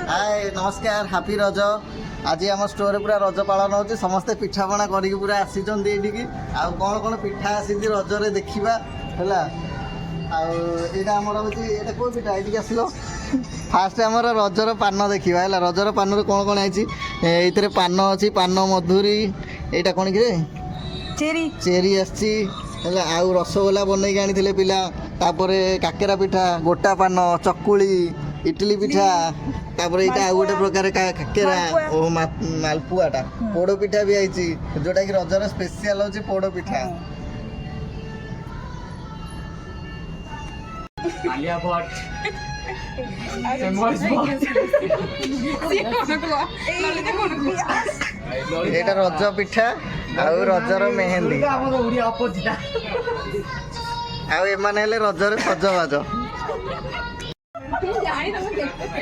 हाय नमस्कार हापी रज आज आम स्टोर पूरा रज पालन हो समस्ते पिठापणा करके पूरा आसी आउ कौन कौन पिठा आसी रजरे देखा है आमर हूँ ये कौ पिठा ये आसल फास्ट आम रजर पान देखा है रजर पान कौन कौन आई पान अच्छी पान मधुरी यहाँ कौन कि चेरी चेरी आसी आउ रसगोला बनई आनी पिला तापर काकेरा पिठा गोटा पान चकुली इडली पिठा तापर यहाँ आउ गोटे प्रकार काकेरा ओ मालपुआटा पोड़ पिठा भी आई जोटा कि रजर स्पेशल होची पोड़ पिठा आलिया भट्ट एटा रज पिठा आउ रजर मेहंदी आउ एमाने हेले रजर सजबाज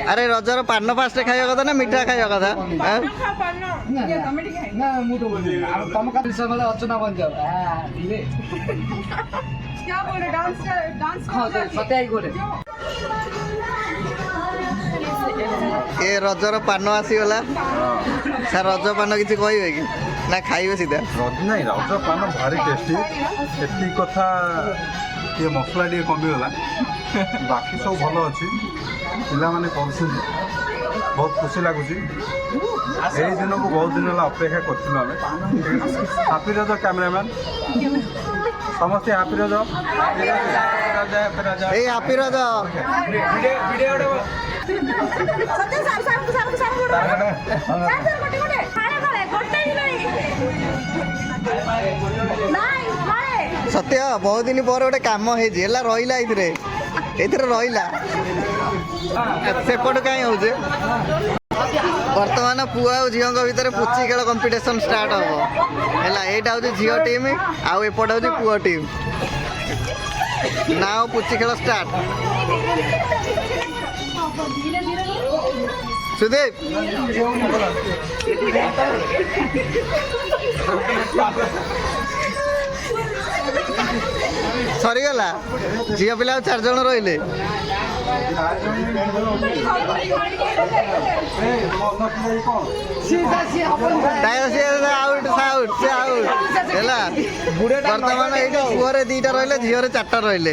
अरे रजर पान फास्ट खाଇବା କଥା ना मीठा खाଇବା କଥା ए रजर पान आसीगला सर रज पान किसी कहे कि ना खाइबे सीधा नहीं रज पान भारी टेस्टी एति कथा ये मसला टे कमिगला बाकी सब भल अच्छी पिला माने बहुत खुशी लगुच यही दिन को बहुत दिन अपेक्षा करूँ आम हापी रज कैमेरामैन समस्ते हापी रज हापी रज सत्य बहुत दिन पर गोटे कम है रहा रहा सेपट कहीं हो बर्तमान पुआ और झील भितर पुची खेल कंपटीशन स्टार्ट हम है यहाँ हूँ झील टीम आउ एपट हूँ पुआ टीम ना पुची खेल स्टार्ट सुदीप सरीगला झील पिला 4 जन रही बर्तमान ये पुअरे 2टा रही झील 4टा रही है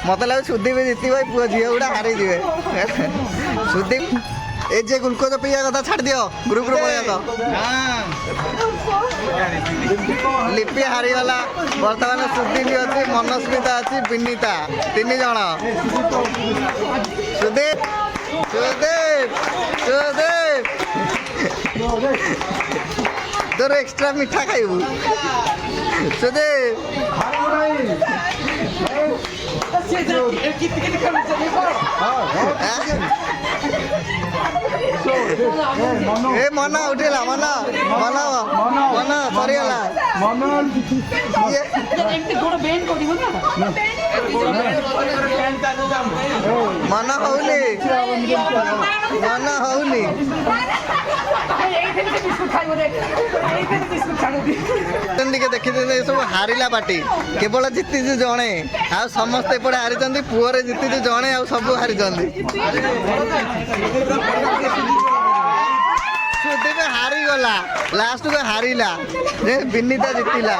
मत लगे सुदीप जीत पुआ झील गुड़ा हारी जी सुदीप ए जे ग्लूकोज पिया कथा छाड़ दियो ग्रुप लिपि हारीगला बर्तमान सुदीप अच्छी मनस्मिता अच्छी विनीता 3 जन सुदीप सुदीप सुदीप तोर एक्स्ट्रा मीठा खाइबू सुदीप ए मना उठेला मना मना मना सरीगला मना होली मना होली देखी सब हारिला पार्टी केवल जीति जड़े आ समस्ते एपटे हारी पुअरे जीति जड़े आ सब हारी सुदीप हारीगला लास्ट को हारिला विनीता जीतिला